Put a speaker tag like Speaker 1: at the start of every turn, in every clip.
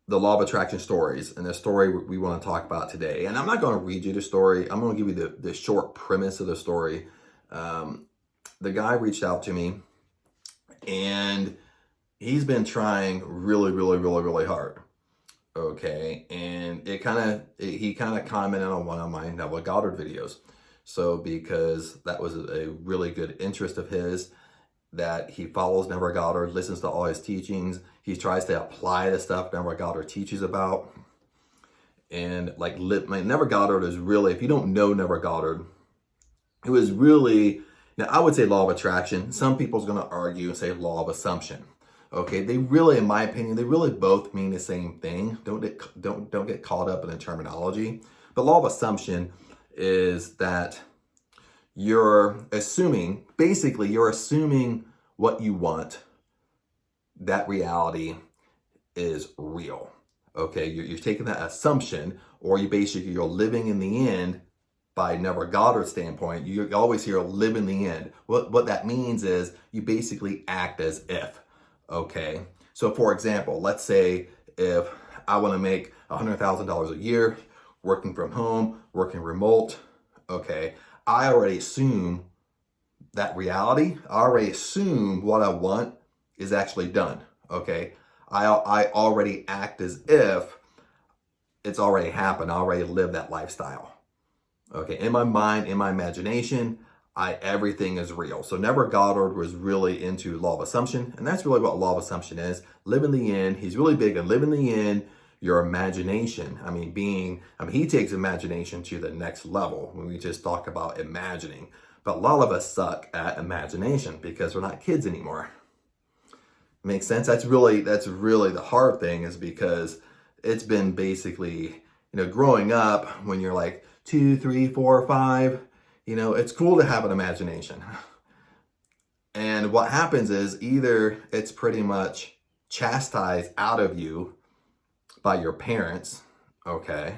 Speaker 1: the law of attraction stories, and the story we want to talk about today. And I'm not going to read you the story. I'm going to give you the short premise of the story. The guy reached out to me, and he's been trying really hard. Okay, and he kind of commented on one of my Neville Goddard videos. So because that was a really good interest of his, that he follows Neville Goddard, listens to all his teachings. He tries to apply the stuff Neville Goddard teaches about. And like Neville Goddard is really, if you don't know Neville Goddard, it was really, now I would say law of attraction. Some people's going to argue and say law of assumption. Okay, they really, in my opinion, they really both mean the same thing. Don't get caught up in the terminology. But law of assumption is that you're assuming what you want, that reality is real. Okay, you're taking that assumption, or you're living in the end. By Neville Goddard's standpoint, you always hear live in the end. What that means is you basically act as if. Okay, so for example, let's say if I want to make $100,000 a year, working from home, working remote, okay, I already assume that reality. I already assume what I want is actually done. Okay, I already act as if it's already happened. I already live that lifestyle. Okay, in my mind, in my imagination, everything is real. So Neville Goddard was really into law of assumption, and that's really what law of assumption is. Live in the end. He's really big on live in the end. Your imagination. He takes imagination to the next level when we just talk about imagining. But a lot of us suck at imagination because we're not kids anymore. Makes sense? That's really the hard thing, is because it's been basically, growing up when you're like 2, 3, 4, 5, it's cool to have an imagination. And what happens is either it's pretty much chastised out of you by your parents, okay,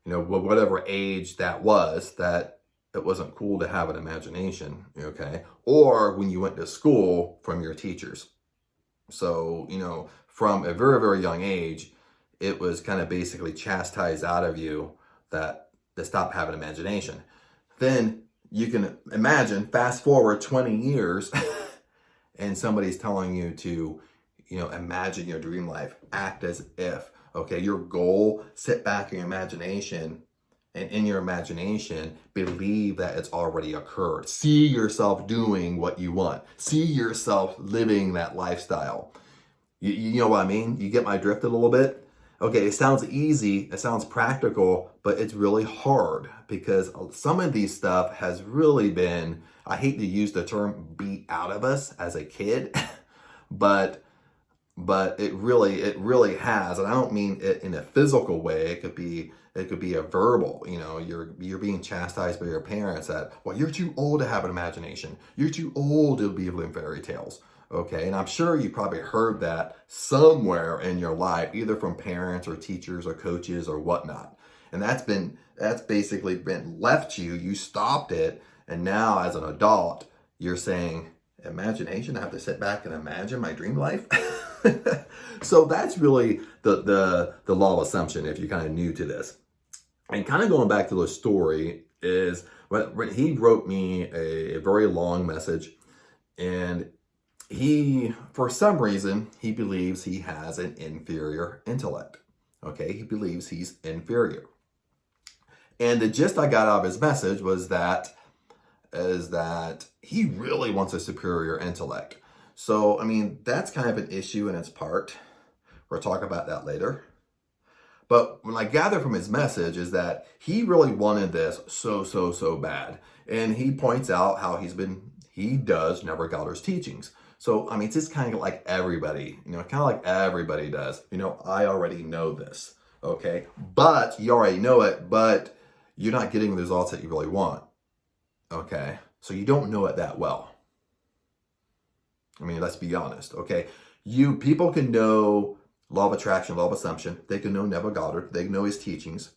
Speaker 1: whatever age that was, that it wasn't cool to have an imagination, okay, or when you went to school from your teachers. So, from a very young age, it was kind of basically chastised out of you that to stop having imagination. Then you can imagine, fast forward 20 years, and somebody's telling you to, imagine your dream life, act as if, okay, your goal, sit back in your imagination, and in your imagination, believe that it's already occurred. See yourself doing what you want. See yourself living that lifestyle. You know what I mean? You get my drift a little bit? Okay, it sounds easy, it sounds practical, but it's really hard because some of these stuff has really been, I hate to use the term beat out of us as a kid, but it really has. And I don't mean it in a physical way. It could be a verbal, you're being chastised by your parents that, well, you're too old to have an imagination. You're too old to be living fairy tales. Okay, and I'm sure you probably heard that somewhere in your life, either from parents or teachers or coaches or whatnot. And that's basically been left you stopped it, and now as an adult, you're saying, imagination, I have to sit back and imagine my dream life. So that's really the law of assumption, if you're kind of new to this. And kind of going back to the story is when he wrote me a very long message, and for some reason, he believes he has an inferior intellect. Okay, he believes he's inferior. And the gist I got out of his message was that he really wants a superior intellect. So, that's kind of an issue in its part. We'll talk about that later. But what I gather from his message is that he really wanted this so bad. And he points out how he does Neville Goddard's teachings. So, it's just kind of like everybody, kind of like everybody does. I already know this, okay? But you already know it, but you're not getting the results that you really want, okay? So you don't know it that well. Let's be honest, okay? People can know law of attraction, law of assumption. They can know Neville Goddard. They can know his teachings.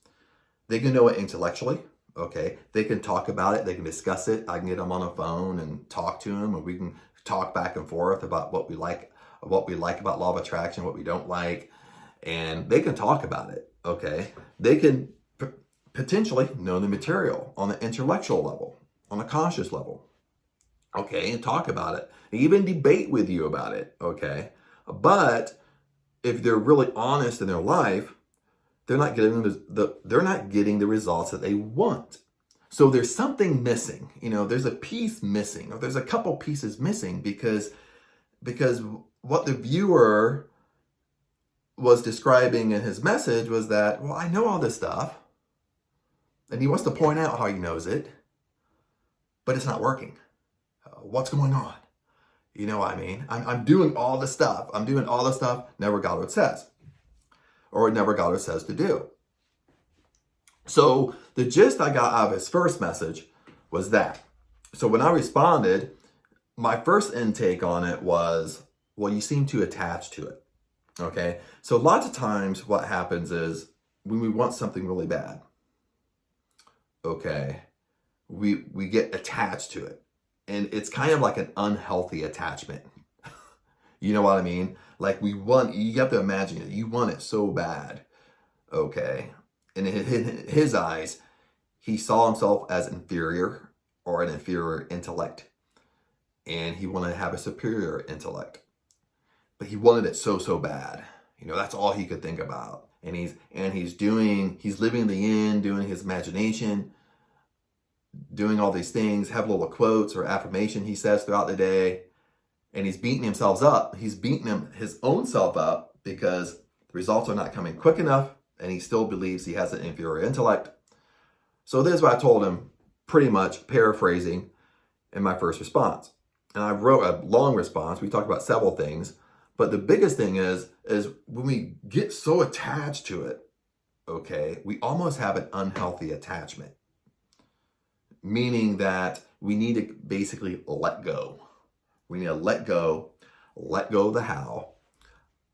Speaker 1: They can know it intellectually, okay? They can talk about it. They can discuss it. I can get them on a phone and talk to them, and we can talk back and forth about what we like about law of attraction, what we don't like. and they can talk about it, okay? They can potentially know the material on the intellectual level, on a conscious level, okay, and talk about it, even debate with you about it, okay? But if they're really honest in their life, they're not getting the results that they want. So there's something missing. There's a piece missing, or there's a couple pieces missing, because what the viewer was describing in his message was that, well, I know all this stuff, and he wants to point out how he knows it, but it's not working. What's going on? You know what I mean? I'm doing all the stuff. I'm doing all the stuff Neville Goddard says, or Neville Goddard says to do. So the gist I got out of his first message was that. So when I responded, my first intake on it was, well, you seem too attached to it. Okay? So lots of times what happens is when we want something really bad, okay, we get attached to it. And it's kind of like an unhealthy attachment. You know what I mean? Like you have to imagine it. You want it so bad, okay? And in his eyes, he saw himself as inferior, or an inferior intellect. And he wanted to have a superior intellect. But he wanted it so bad. That's all he could think about. And he's living the end, doing his imagination, doing all these things, have little quotes or affirmation he says throughout the day, and he's beating himself up. He's beating his own self up because the results are not coming quick enough, and he still believes he has an inferior intellect. So this is what I told him, pretty much paraphrasing in my first response. And I wrote a long response. We talked about several things, but the biggest thing is when we get so attached to it, okay, we almost have an unhealthy attachment. Meaning that we need to basically let go. We need to let go of the how,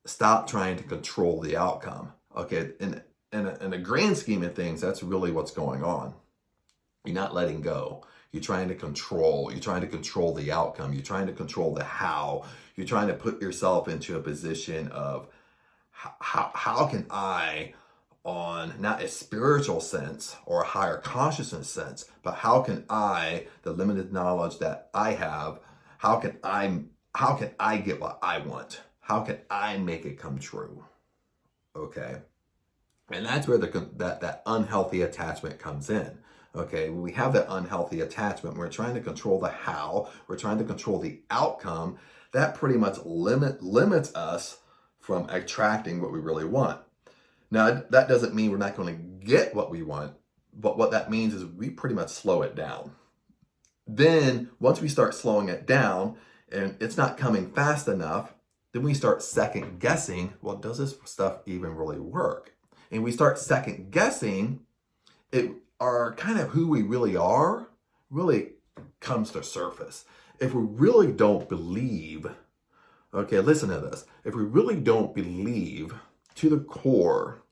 Speaker 1: stop trying to control the outcome. Okay, in a grand scheme of things, that's really what's going on. You're not letting go. You're trying to control. You're trying to control the outcome. You're trying to control the how. You're trying to put yourself into a position of how can I, on not a spiritual sense or a higher consciousness sense, but how can I, the limited knowledge that I have, how can I get what I want? How can I make it come true? Okay. And that's where that unhealthy attachment comes in. Okay. When we have that unhealthy attachment, we're trying to control the how, we're trying to control the outcome. That pretty much limits us from attracting what we really want. Now, that doesn't mean we're not going to get what we want, but what that means is we pretty much slow it down. Then, once we start slowing it down and it's not coming fast enough, then we start second guessing, well, does this stuff even really work? And we start second guessing, our kind of who we really are really comes to surface. If we really don't believe, okay, listen to this. If we really don't believe to the core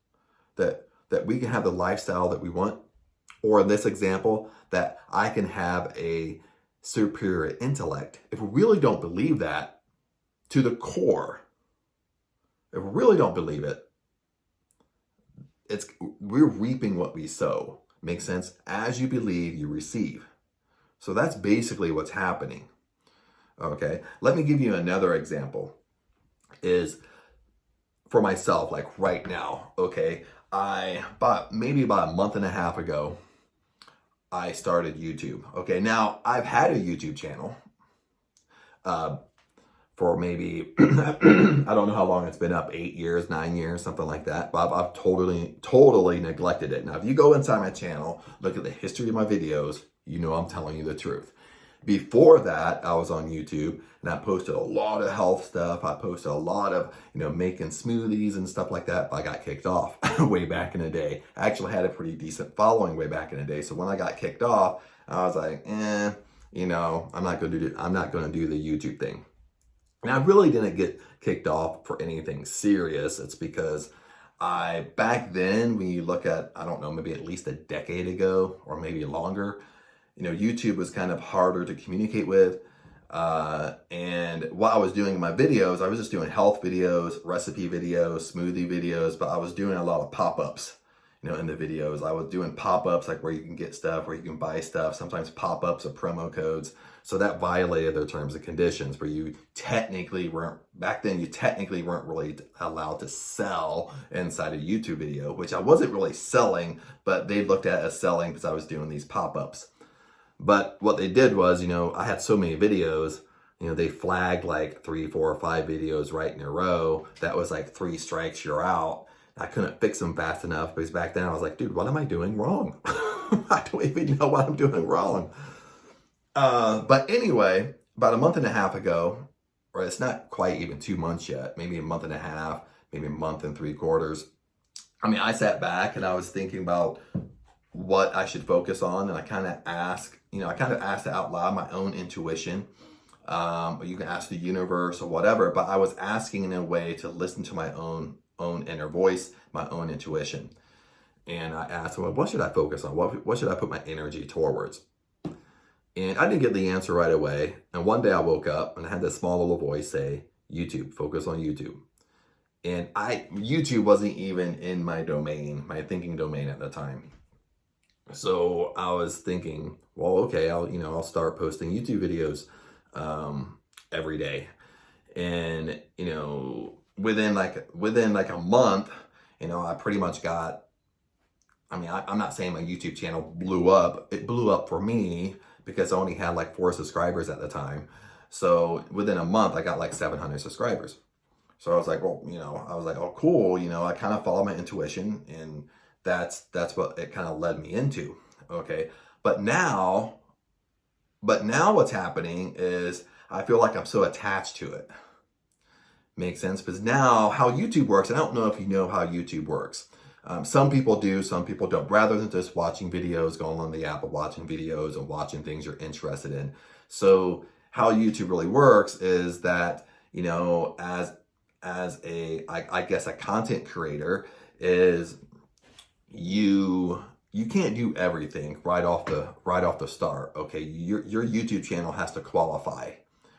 Speaker 1: that we can have the lifestyle that we want, or in this example, that I can have a superior intellect. If we really don't believe that to the core, if we really don't believe it, we're reaping what we sow. Makes sense? As you believe, you receive. So that's basically what's happening. Okay, let me give you another example. Is for myself, like right now, okay, maybe about a month and a half ago, I started YouTube. Okay, now I've had a YouTube channel for maybe, I don't know how long it's been up, 8 years, 9 years, something like that. But I've totally neglected it. Now, if you go inside my channel, look at the history of my videos, you know I'm telling you the truth. Before that, I was on YouTube and I posted a lot of health stuff. I posted a lot of, making smoothies and stuff like that, but I got kicked off way back in the day. I actually had a pretty decent following way back in the day. So when I got kicked off, I was like, I'm not going to do the YouTube thing. And I really didn't get kicked off for anything serious. It's because back then, when you look at, I don't know, maybe at least a decade ago or maybe longer, YouTube was kind of harder to communicate with. And what I was doing in my videos, I was just doing health videos, recipe videos, smoothie videos, but I was doing a lot of pop-ups, in the videos. I was doing pop-ups like where you can get stuff, where you can buy stuff, sometimes pop-ups or promo codes. So that violated their terms and conditions, where you technically weren't really allowed to sell inside a YouTube video, which I wasn't really selling, but they looked at it as selling because I was doing these pop-ups. But what they did was, I had so many videos, they flagged like 3, 4, or 5 videos right in a row. That was like 3 strikes, you're out. I couldn't fix them fast enough because back then I was like, dude, what am I doing wrong? I don't even know what I'm doing wrong. But anyway, about a month and a half ago, or it's not quite even 2 months yet, maybe a month and a half, maybe a month and 3/4. I sat back and I was thinking about what I should focus on. And I kind of asked out loud my own intuition. You can ask the universe or whatever, but I was asking in a way to listen to my own inner voice, my own intuition. And I asked, well, what should I focus on? What should I put my energy towards? And I didn't get the answer right away. And one day I woke up and I had this small little voice say, YouTube, focus on YouTube. And YouTube wasn't even in my thinking domain at the time. So I was thinking, well, okay, I'll start posting YouTube videos every day. And, within like a month, I pretty much got, I'm not saying my YouTube channel blew up. It blew up for me because I only had like 4 subscribers at the time. So within a month, I got like 700 subscribers. So I was like, well, oh, cool. I kind of followed my intuition, and that's what it kind of led me into. Okay. But now what's happening is I feel like I'm so attached to it. Makes sense? Because now how YouTube works, and I don't know if you know how YouTube works. Some people do, some people don't. Rather than just watching videos, going on the app of watching videos and watching things you're interested in. So how YouTube really works is that, as I guess a content creator, is you can't do everything right off the start. Okay, your YouTube channel has to qualify.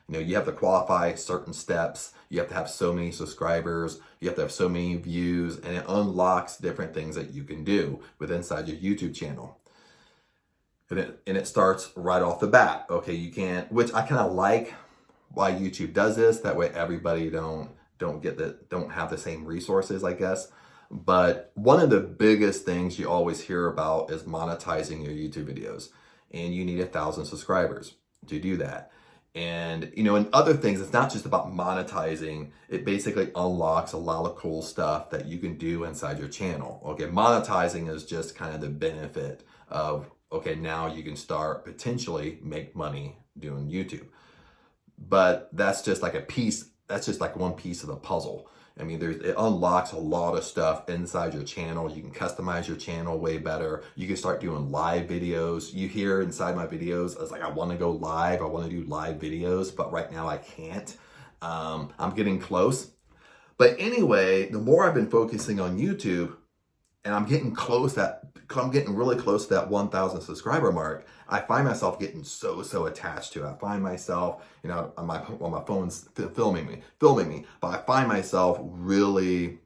Speaker 1: You have to qualify certain steps. You have to have so many subscribers. You have to have so many views, and it unlocks different things that you can do inside your YouTube channel. And it starts right off the bat. Okay, you can't, which I kind of like why YouTube does this. That way everybody don't have the same resources, I guess. But one of the biggest things you always hear about is monetizing your YouTube videos. And you need 1,000 subscribers to do that. And, in other things, it's not just about monetizing. It basically unlocks a lot of cool stuff that you can do inside your channel. Okay, monetizing is just kind of the benefit of, okay, now you can start potentially make money doing YouTube. But that's just like one piece of the puzzle. It unlocks a lot of stuff inside your channel. You can customize your channel way better. You can start doing live videos. You hear inside my videos, it's like, I want to go live. I want to do live videos, but right now I can't. I'm getting close. But anyway, the more I've been focusing on YouTube, and I'm getting really close to that 1,000 subscriber mark, I find myself getting so attached to it. I find myself, on my phone's filming me, but I find myself really,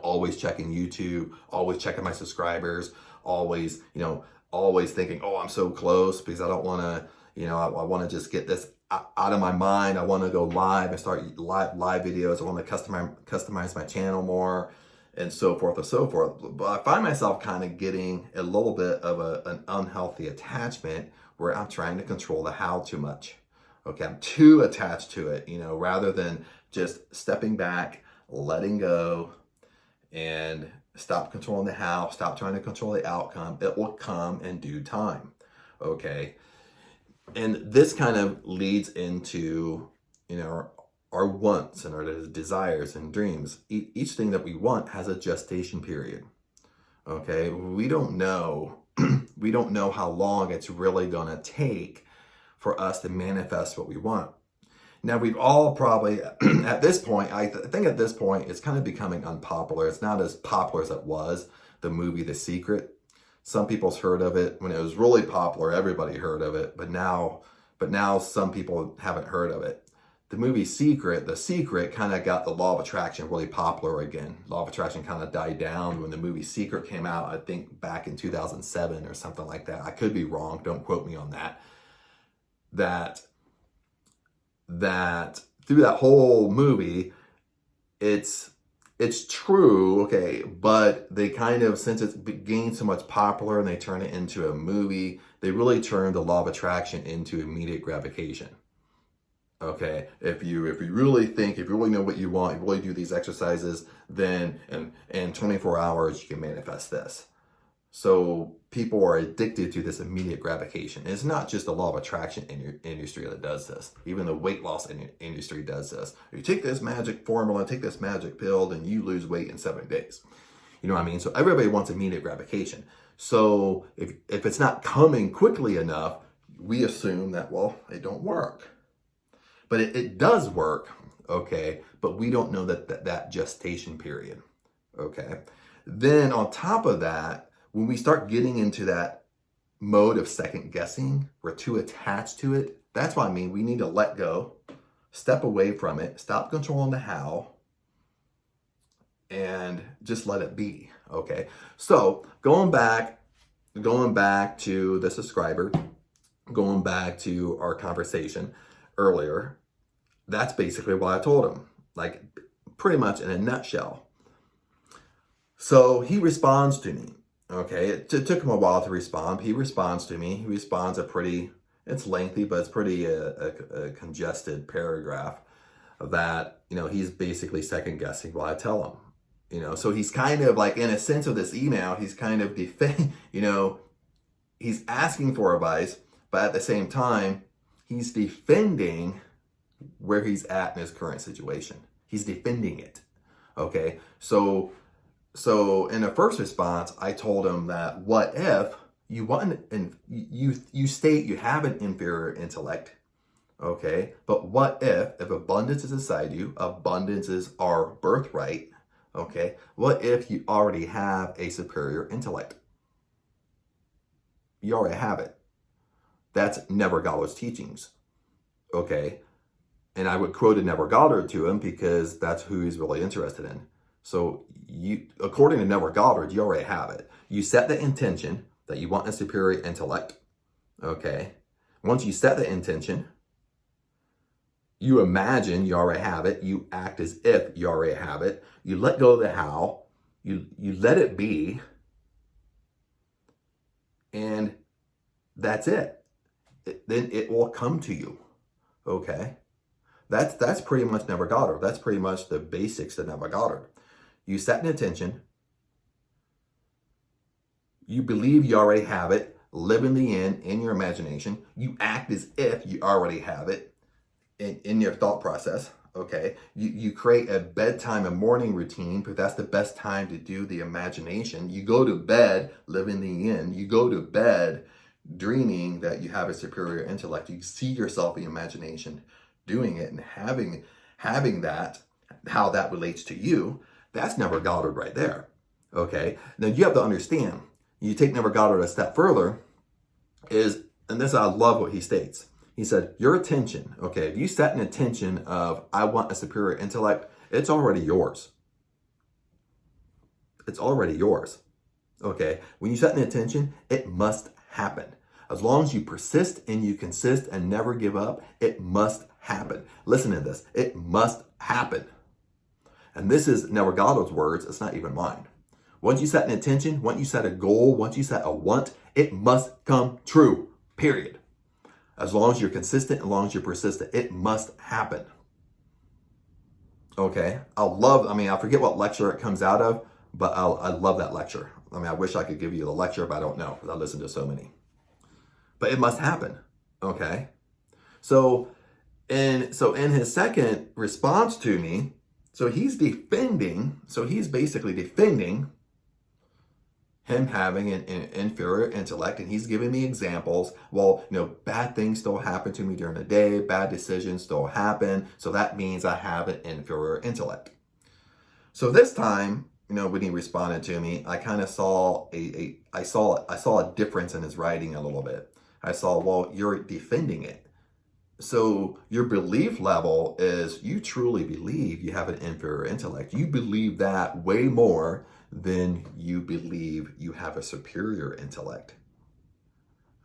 Speaker 1: always checking YouTube, always checking my subscribers, always thinking, oh, I'm so close, because I don't want to, I want to just get this out of my mind. I want to go live and start live videos. I want to customize my channel more, and so forth and so forth. But I find myself kind of getting a little bit of an unhealthy attachment where I'm trying to control the how too much. Okay, I'm too attached to it, rather than just stepping back, letting go, and stop controlling the how, stop trying to control the outcome. It will come in due time. Okay. And this kind of leads into, our wants and our desires and dreams. Each thing that we want has a gestation period. Okay, we don't know how long it's really going to take for us to manifest what we want. Now, we've all probably at this point, I think at this point, it's kind of becoming unpopular. It's not as popular as it was, the movie The Secret. Some people's heard of it. When it was really popular, everybody heard of it. But now but now some people haven't heard of it. The movie The Secret kind of got the law of attraction really popular again. Law of attraction kind of died down when the movie Secret came out, I think back in 2007 or something like that. I could be wrong, don't quote me on that. That through that whole movie, it's true, okay, but they kind of, since it's gained so much popular and they turn it into a movie, they really turned the law of attraction into immediate gratification. Okay, if you really think, if you really know what you want, you really do these exercises, then in 24 hours you can manifest this. So people are addicted to this immediate gratification. It's not just the law of attraction industry that does this. Even the weight loss industry does this. You take this magic formula, take this magic pill, and you lose weight in 7 days. You know what I mean? So everybody wants immediate gratification. So if it's not coming quickly enough, we assume that, well, it don't work. But it does work, okay? But we don't know that gestation period, okay? Then on top of that, when we start getting into that mode of second guessing, we're too attached to it. That's what I mean. We need to let go, step away from it, stop controlling the how, and just let it be, okay? So going back to the subscriber, going back to our conversation earlier, that's basically what I told him, like pretty much in a nutshell. So he responds to me. Okay, it took him a while to respond. He responds to me. He responds it's lengthy, but it's pretty a congested paragraph that, he's basically second guessing what I tell him. So he's kind of like, in a sense of this email, he's kind of he's asking for advice, but at the same time, he's defending where he's at in his current situation. He's defending it. Okay, so in the first response, I told him that what if you state you have an inferior intellect, okay? But what if abundance is inside you, abundance is our birthright, okay? What if you already have a superior intellect? You already have it. That's Neville Goddard's teachings, okay? And I would quote a Neville Goddard to him because that's who he's really interested in. So according to Neville Goddard, you already have it. You set the intention that you want a superior intellect, okay? Once you set the intention, you imagine you already have it. You act as if you already have it. You let go of the how. You let it be. And that's it. Then it will come to you, okay? That's pretty much Neville Goddard. That's pretty much the basics of Neville Goddard. You set an intention. You believe you already have it. Live in the in your imagination. You act as if you already have it in your thought process, okay? You create a bedtime and morning routine, because that's the best time to do the imagination. You go to bed, live in the in. You go to bed dreaming that you have a superior intellect. You see yourself in imagination doing it and having that, how that relates to you. That's Neville Goddard right there, okay? Now you have to understand, you take Neville Goddard a step further, and this, I love what he states. He said, your attention, okay, if you set an intention of, I want a superior intellect, it's already yours. It's already yours, okay? When you set an intention, it must happen. As long as you persist and you consist and never give up, it must happen. Listen to this. It must happen. And this is Neville Goddard's words. It's not even mine. Once you set an intention, once you set a goal, once you set a want, it must come true, period. As long as you're consistent, as long as you're persistent, it must happen. Okay? I forget what lecture it comes out of, but I love that lecture. I wish I could give you the lecture, but I don't know, because I listen to so many. But it must happen, okay? So in his second response to me, he's basically defending him having an inferior intellect, and he's giving me examples. Well, bad things still happen to me during the day, bad decisions still happen, so that means I have an inferior intellect. So this time, when he responded to me, I kind of saw I saw a difference in his writing a little bit. I saw, well, you're defending it. So your belief level is you truly believe you have an inferior intellect. You believe that way more than you believe you have a superior intellect.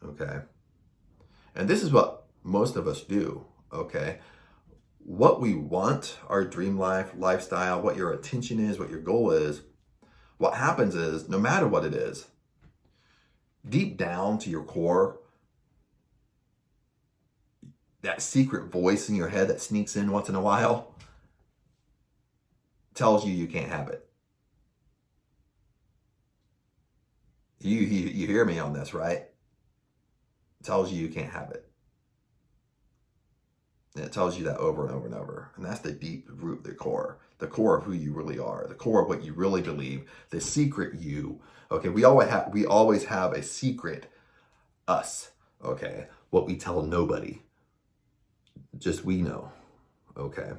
Speaker 1: Okay. And this is what most of us do. Okay. What we want, our dream life, lifestyle, what your attention is, what your goal is, what happens is no matter what it is, deep down to your core, that secret voice in your head that sneaks in once in a while tells you you can't have it. You hear me on this, right? It tells you can't have it. And it tells you that over and over and over. And that's the deep root, the core of who you really are, the core of what you really believe, the secret you. Okay, we always have a secret us. Okay, what we tell nobody. Just we know. Okay.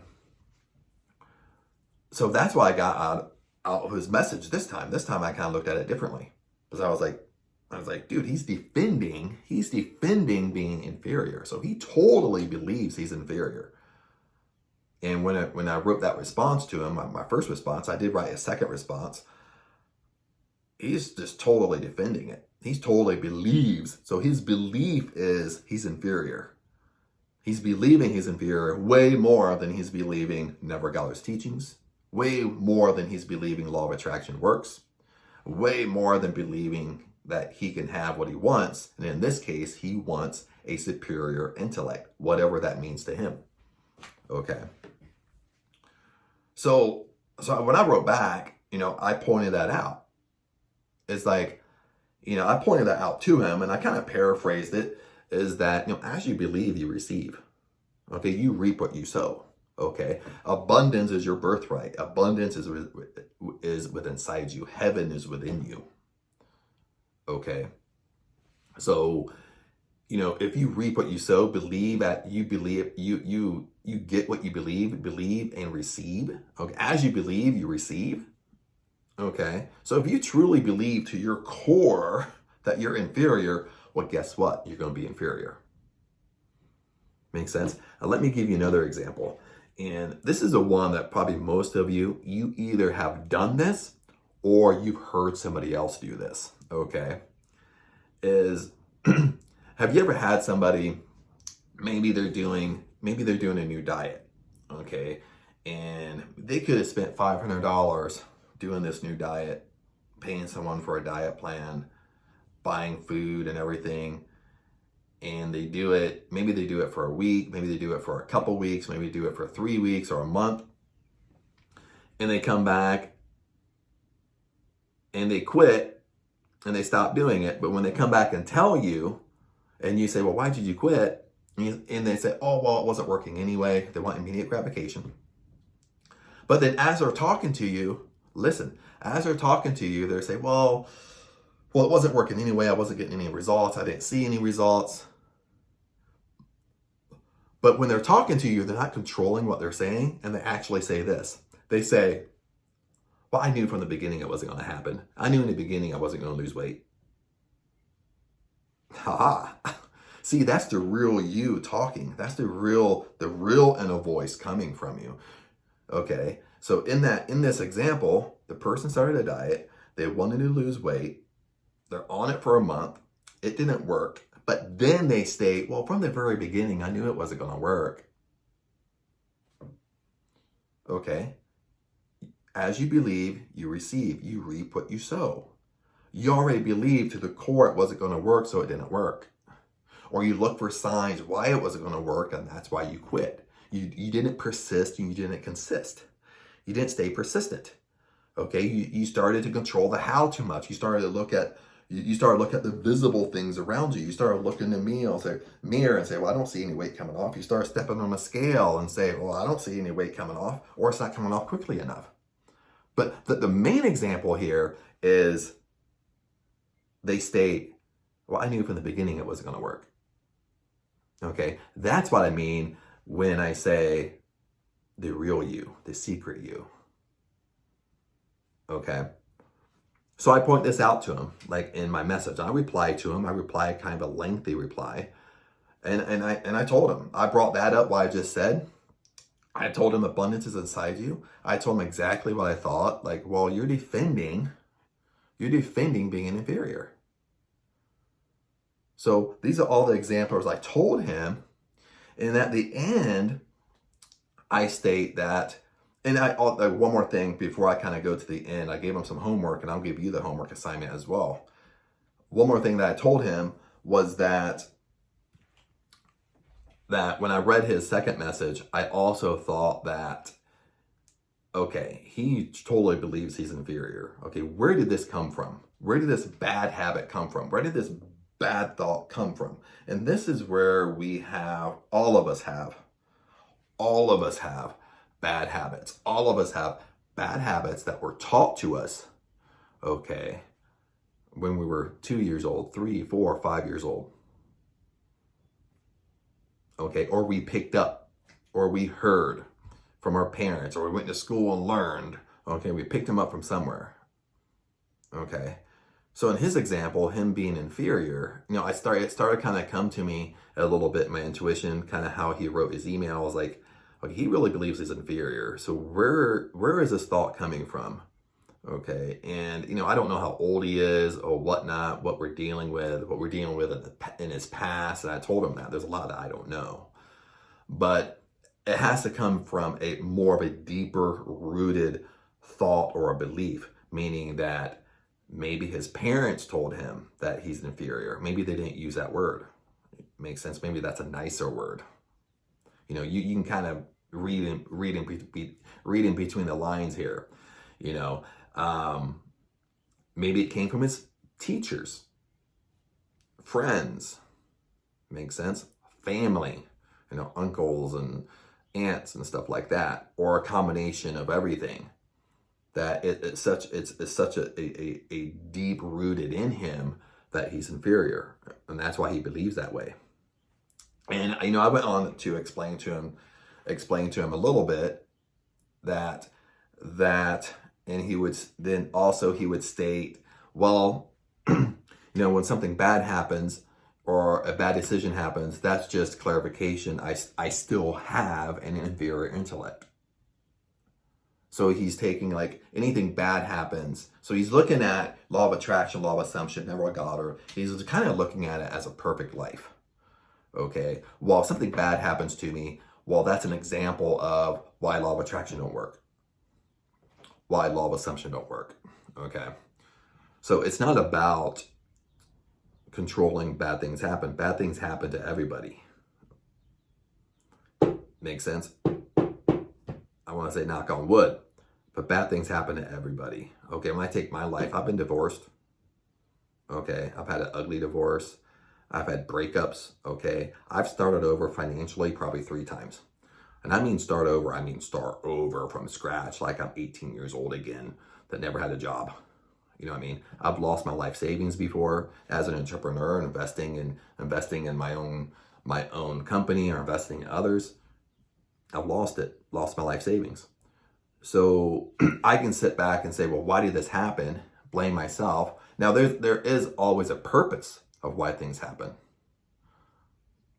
Speaker 1: So that's why I got out of his message this time. This time I kind of looked at it differently. Because I was like, dude, he's defending being inferior. So he totally believes he's inferior. And when I wrote that response to him, my first response, I did write a second response. He's just totally defending it. He totally believes. So his belief is he's inferior. He's believing he's inferior way more than he's believing Neville Goddard's teachings, way more than he's believing law of attraction works, way more than believing that he can have what he wants. And in this case, he wants a superior intellect, whatever that means to him. Okay. So when I wrote back, I pointed that out. It's like, I pointed that out to him, and I kind of paraphrased it, is that, as you believe, you receive. Okay, you reap what you sow. Okay, abundance is your birthright. Abundance is within inside you. Heaven is within you. Okay, so if you reap what you sow, believe that you believe you get what you believe and receive. Okay, as you believe, you receive. Okay, so if you truly believe to your core that you're inferior, well, guess what? You're going to be inferior. Make sense? Now, let me give you another example. And this is the one that probably most of you either have done this or you've heard somebody else do this. Okay. Have you ever had somebody, maybe they're doing a new diet. Okay. And they could have spent $500 doing this new diet, paying someone for a diet plan, buying food and everything. And maybe they do it for a week, maybe they do it for a couple weeks, maybe they do it for 3 weeks or a month. And they come back and they quit and they stop doing it. But when they come back and tell you, and you say, well, why did you quit? And they say, oh, well, it wasn't working anyway. They want immediate gratification. But then as they're talking to you, listen, as they're talking to you, they say, well, it wasn't working anyway. I wasn't getting any results. I didn't see any results. But when they're talking to you, they're not controlling what they're saying. And they actually say this. They say, well, I knew from the beginning it wasn't going to happen. I knew in the beginning I wasn't going to lose weight. Ha ha. See, that's the real you talking. That's the real inner voice coming from you. Okay. So in this example, the person started a diet. They wanted to lose weight. They're on it for a month. It didn't work. But then they state, well, from the very beginning, I knew it wasn't going to work. Okay. As you believe, you receive. You reap what you sow. You already believed to the core it wasn't going to work, so it didn't work. Or you look for signs why it wasn't going to work, and that's why you quit. You didn't persist, and you didn't consist. You didn't stay persistent. Okay. You started to control the how too much. You started to look at the visible things around you. You started looking in the mirror and say, well, I don't see any weight coming off. You start stepping on a scale and say, well, I don't see any weight coming off, or it's not coming off quickly enough. But the main example here is they state, well, I knew from the beginning it wasn't going to work. Okay. That's what I mean when I say the real you, the secret you. Okay. So I point this out to him, like in my message. I reply to him. I reply kind of a lengthy reply. And I told him, I brought that up, what I just said. I told him abundance is inside you. I told him exactly what I thought. Like, well, you're defending being an inferior. So these are all the examples I told him. And at the end, I state that, and one more thing before I kind of go to the end, I gave him some homework, and I'll give you the homework assignment as well. One more thing that I told him was that when I read his second message, I also thought that, okay, he totally believes he's inferior. Okay, where did this come from? Where did this bad habit come from? Where did this bad thought come from? And this is where all of us have bad habits. All of us have bad habits that were taught to us, okay, when we were 2 years old, 3, 4, 5 years old. Okay, or we picked up, or we heard from our parents, or we went to school and learned. Okay, we picked them up from somewhere. Okay, so in his example, him being inferior, it started kind of come to me a little bit, my intuition, kind of how he wrote his email. I was like, okay, he really believes he's inferior. So where is this thought coming from? Okay, and I don't know how old he is or whatnot, what we're dealing with in his past, and I told him that there's a lot that I don't know, but it has to come from a more of a deeper rooted thought or a belief, meaning that maybe his parents told him that he's inferior. Maybe they didn't use that word. Makes sense. Maybe that's a nicer word. You can kind of read in between the lines here. Maybe it came from his teachers, friends, makes sense, family, uncles and aunts and stuff like that, or a combination of everything. That it's such a deep rooted in him that he's inferior, and that's why he believes that way. And I went on to explain to him a little bit that and he would state, well, when something bad happens or a bad decision happens, that's just clarification. I still have an inferior intellect. So he's taking, like, anything bad happens. So he's looking at law of attraction, law of assumption, Neville Goddard. He's kind of looking at it as a perfect life. Okay, well, if something bad happens to me, well, that's an example of why law of attraction don't work. Why law of assumption don't work. Okay, so it's not about controlling bad things happen. Bad things happen to everybody. Makes sense? I want to say knock on wood, but bad things happen to everybody. Okay, when I take my life, I've been divorced. Okay, I've had an ugly divorce. I've had breakups. Okay, I've started over financially probably 3 times. And I mean start over from scratch, like I'm 18 years old again, that never had a job. You know what I mean? I've lost my life savings before as an entrepreneur, investing in my own company or investing in others. I've lost my life savings. So I can sit back and say, well, why did this happen? Blame myself. Now there is always a purpose of why things happen.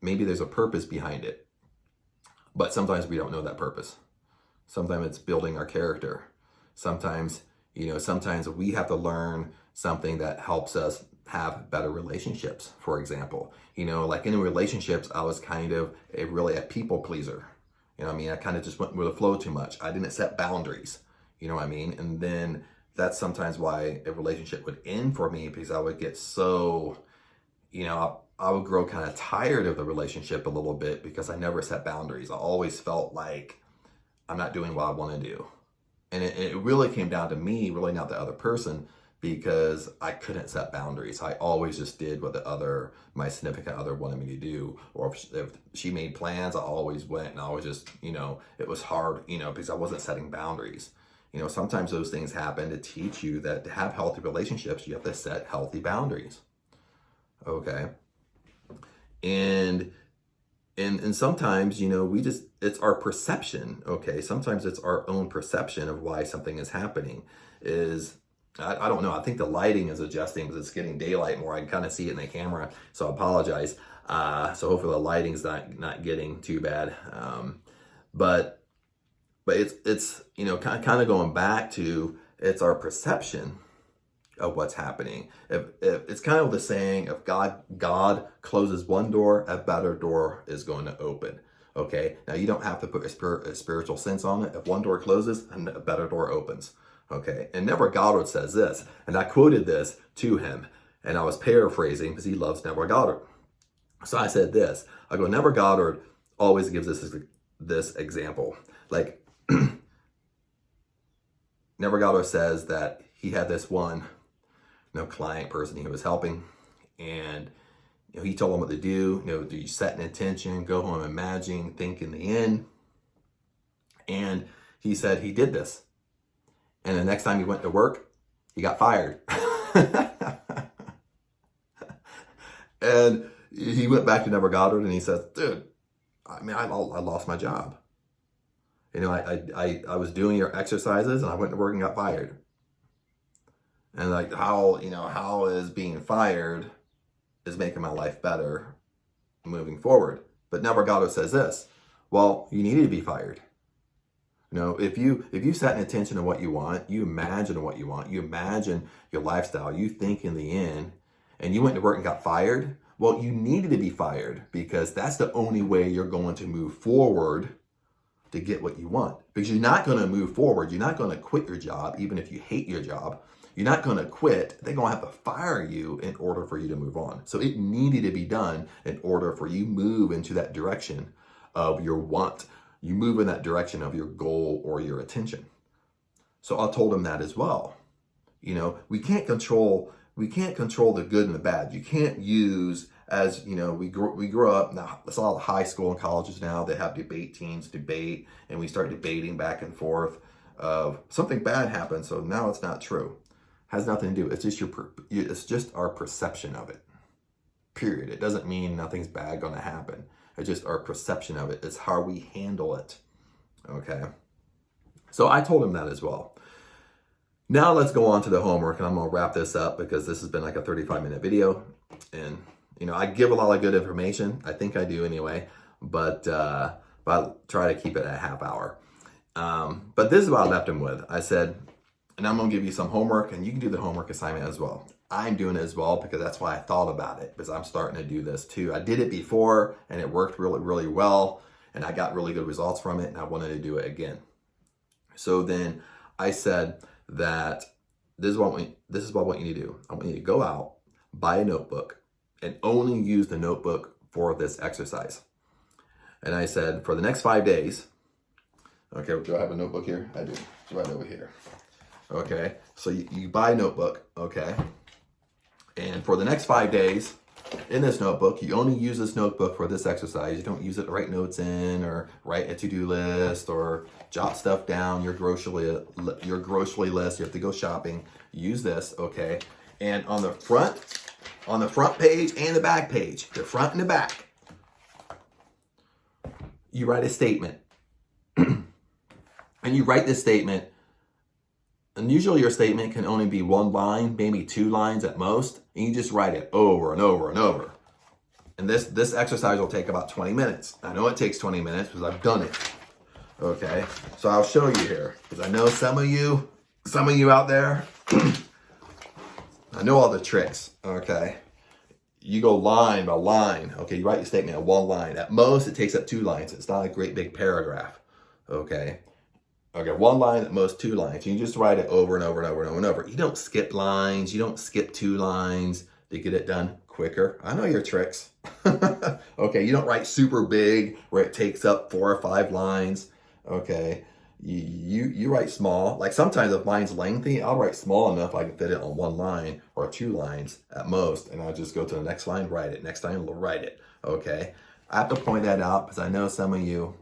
Speaker 1: Maybe there's a purpose behind it, but sometimes we don't know that purpose. Sometimes it's building our character. Sometimes we have to learn something that helps us have better relationships, for example. Like in relationships, I was kind of really a people pleaser. I kind of just went with the flow too much. I didn't set boundaries, And then that's sometimes why a relationship would end for me, because I would get so, I would grow kind of tired of the relationship a little bit because I never set boundaries. I always felt like I'm not doing what I want to do. And it really came down to me, really not the other person, because I couldn't set boundaries. I always just did what my significant other wanted me to do. Or if she made plans, I always went, and I was just, it was hard, because I wasn't setting boundaries. Sometimes those things happen to teach you that to have healthy relationships, you have to set healthy boundaries. Okay. And sometimes, it's our perception. Okay. Sometimes it's our own perception of why something is happening. Is I don't know. I think the lighting is adjusting because it's getting daylight more. I can kind of see it in the camera, so I apologize. So hopefully the lighting's not getting too bad. But it's kind of going back to, it's our perception of what's happening. If it's kind of the saying, if God closes one door, a better door is going to open. Okay, now you don't have to put a spiritual sense on it. If one door closes, a better door opens. Okay, and Neville Goddard says this, and I quoted this to him, and I was paraphrasing because he loves Neville Goddard. So I said this, I go, Neville Goddard always gives this example. Like, Neville Goddard says that he had this one client person he was helping, and he told him what to do. Do you set an intention, go home, imagine, think in the end. And he said he did this. And the next time he went to work, he got fired. And he went back to Neville Goddard and he says, dude, I lost my job. I was doing your exercises and I went to work and got fired. And like, how is being fired is making my life better moving forward? But Neville Goddard says this, well, you needed to be fired. If you set an intention of what you want, you imagine what you want, you imagine your lifestyle, you think in the end, and you went to work and got fired, well, you needed to be fired because that's the only way you're going to move forward to get what you want. Because you're not going to move forward. You're not going to quit your job, even if you hate your job. You're not going to quit. They're going to have to fire you in order for you to move on. So it needed to be done in order for you to move into that direction of your want. You move in that direction of your goal or your attention. So I told him that as well. We can't control the good and the bad. You can't use, as we grow up now. It's a lot of high school and colleges now. They have debate teams debate, and we start debating back and forth of something bad happened. So now it's not true. Has nothing to do. It's just our perception of it. Period. It doesn't mean nothing's bad going to happen. It's just our perception of it. It's how we handle it. Okay. So I told him that as well. Now let's go on to the homework, and I'm going to wrap this up because this has been like a 35-minute video. And, I give a lot of good information. I think I do anyway, but I'll try to keep it at a half hour. But this is what I left him with. I said, and I'm going to give you some homework, and you can do the homework assignment as well. I'm doing it as well because that's why I thought about it, because I'm starting to do this too. I did it before, and it worked really, really well, and I got really good results from it, and I wanted to do it again. So then I said that this is what I want you to do. I want you to go out, buy a notebook, and only use the notebook for this exercise. And I said, for the next 5 days, okay, do I have a notebook here? I do. It's right over here. Okay, so you buy a notebook, okay? And for the next 5 days, in this notebook, you only use this notebook for this exercise. You don't use it to write notes in or write a to-do list or jot stuff down, your grocery list. You have to go shopping. Use this, okay? And on the front page and the back page, the front and the back, you write a statement. And you write this statement, and usually your statement can only be one line, maybe 2 lines at most, and you just write it over and over and over. And this exercise will take about 20 minutes. I know it takes 20 minutes because I've done it. Okay, so I'll show you here, because I know some of you out there, I know all the tricks, okay? You go line by line, okay? You write your statement in 1 line. At most, it takes up 2 lines. It's not a great big paragraph, okay? Okay, 1 line, at most 2 lines. You just write it over and over and over and over and over. You don't skip lines. You don't skip 2 lines to get it done quicker. I know your tricks. Okay, you don't write super big where it takes up 4 or 5 lines. Okay, you write small. Like sometimes if mine's lengthy, I'll write small enough I can fit it on 1 line or 2 lines at most. And I'll just go to the next line, write it. Next line, write it. Okay. I have to point that out because I know some of you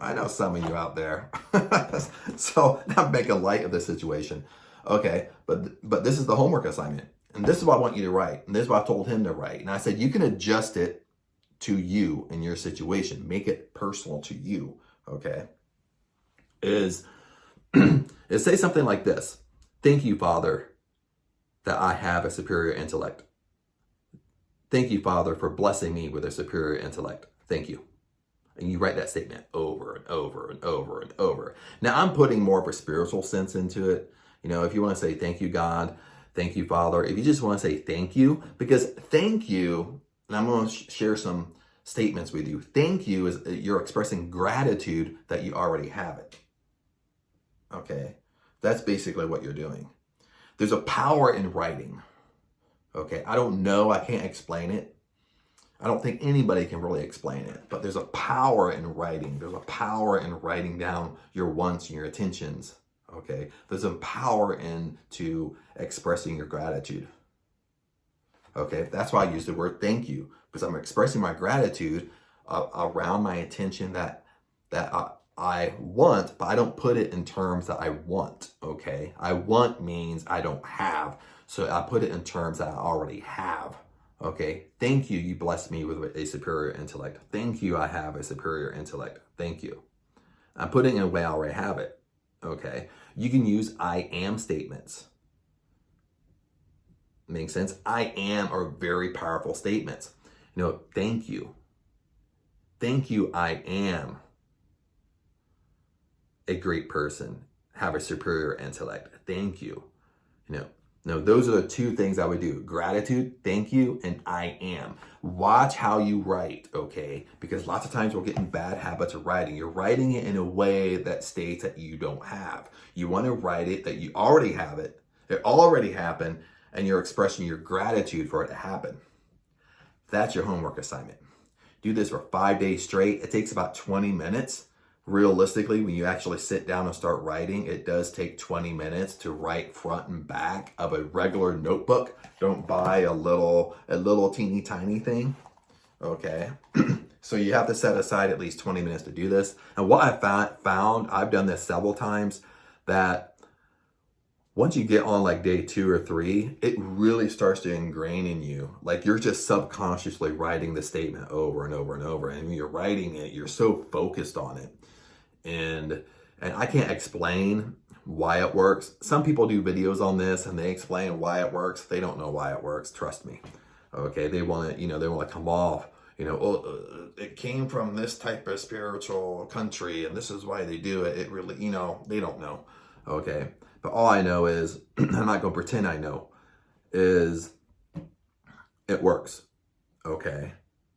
Speaker 1: out there. So I'm making light of this situation. Okay, but this is the homework assignment. And this is what I want you to write. And this is what I told him to write. And I said, you can adjust it to you and your situation. Make it personal to you, okay? Is say something like this. Thank you, Father, that I have a superior intellect. Thank you, Father, for blessing me with a superior intellect. Thank you. And you write that statement over and over and over and over. Now, I'm putting more of a spiritual sense into it. You know, if you want to say thank you, God, thank you, Father. If you just want to say thank you, because thank you, and I'm going to share some statements with you. Thank you is you're expressing gratitude that you already have it. Okay? That's basically what you're doing. There's a power in writing. Okay? I don't know. I can't explain it. I don't think anybody can really explain it, but there's a power in writing. There's a power in writing down your wants and your intentions. Okay? There's a power into expressing your gratitude. Okay? That's why I use the word thank you, because I'm expressing my gratitude around my intention that I want, but I don't put it in terms that I want. Okay? I want means I don't have, so I put it in terms that I already have. Okay, thank you, you blessed me with a superior intellect. Thank you, I have a superior intellect. Thank you. I'm putting it in a way I already have it. Okay, you can use I am statements. Makes sense? I am are very powerful statements. You know, thank you. Thank you, I am a great person, have a superior intellect. Thank you. You know, no, those are the two things I would do. Gratitude, thank you, and I am. Watch how you write, okay? Because lots of times we're getting bad habits of writing. You're writing it in a way that states that you don't have. You want to write it that you already have it. It already happened, and you're expressing your gratitude for it to happen. That's your homework assignment. Do this for 5 days straight. It takes about 20 minutes. Realistically, when you actually sit down and start writing, it does take 20 minutes to write front and back of a regular notebook. Don't buy a little teeny tiny thing, okay? So you have to set aside at least 20 minutes to do this. And what I found, I've done this several times, that once you get on like day 2 or 3, it really starts to ingrain in you. Like you're just subconsciously writing the statement over and over and over. And when you're writing it, you're so focused on it. And I can't explain why it works. Some people do videos on this and they explain why it works. They don't know why it works. Trust me. Okay. They want to, they want to come off, it came from this type of spiritual country and this is why they do it. It really, they don't know. Okay. But all I know is, I'm not going to pretend I know, is it works. Okay.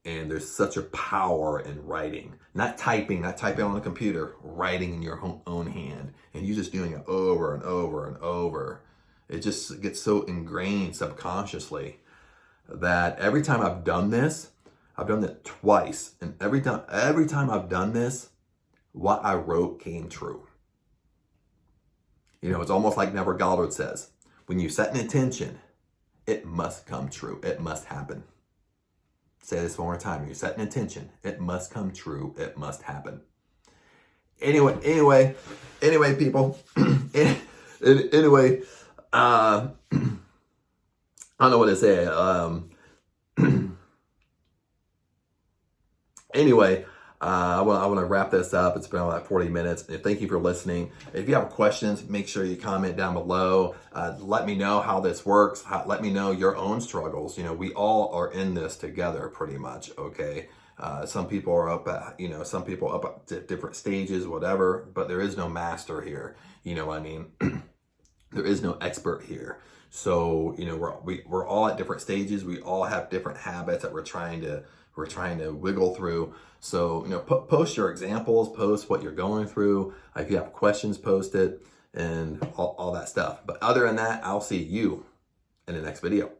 Speaker 1: And there's such a power in writing, not typing on a computer, writing in your own hand. And you're just doing it over and over and over. It just gets so ingrained subconsciously that every time I've done this, I've done it twice. And every time I've done this, what I wrote came true. It's almost like Neville Goddard says, when you set an intention, it must come true. It must happen. Say this one more time. When you set an intention, it must come true. It must happen. Anyway, people. Anyway, I don't know what to say. Anyway, I want to wrap this up. It's been about 40 minutes. Thank you for listening. If you have questions, make sure you comment down below. Let me know how this works. Let me know your own struggles. We all are in this together pretty much, okay? Some people are up at, some people up at different stages, whatever, but there is no master here. You know what I mean? There is no expert here. So, we're all at different stages. We all have different habits that we're trying to wiggle through. So, post your examples, post what you're going through. If you have questions, post it and all that stuff. But other than that, I'll see you in the next video.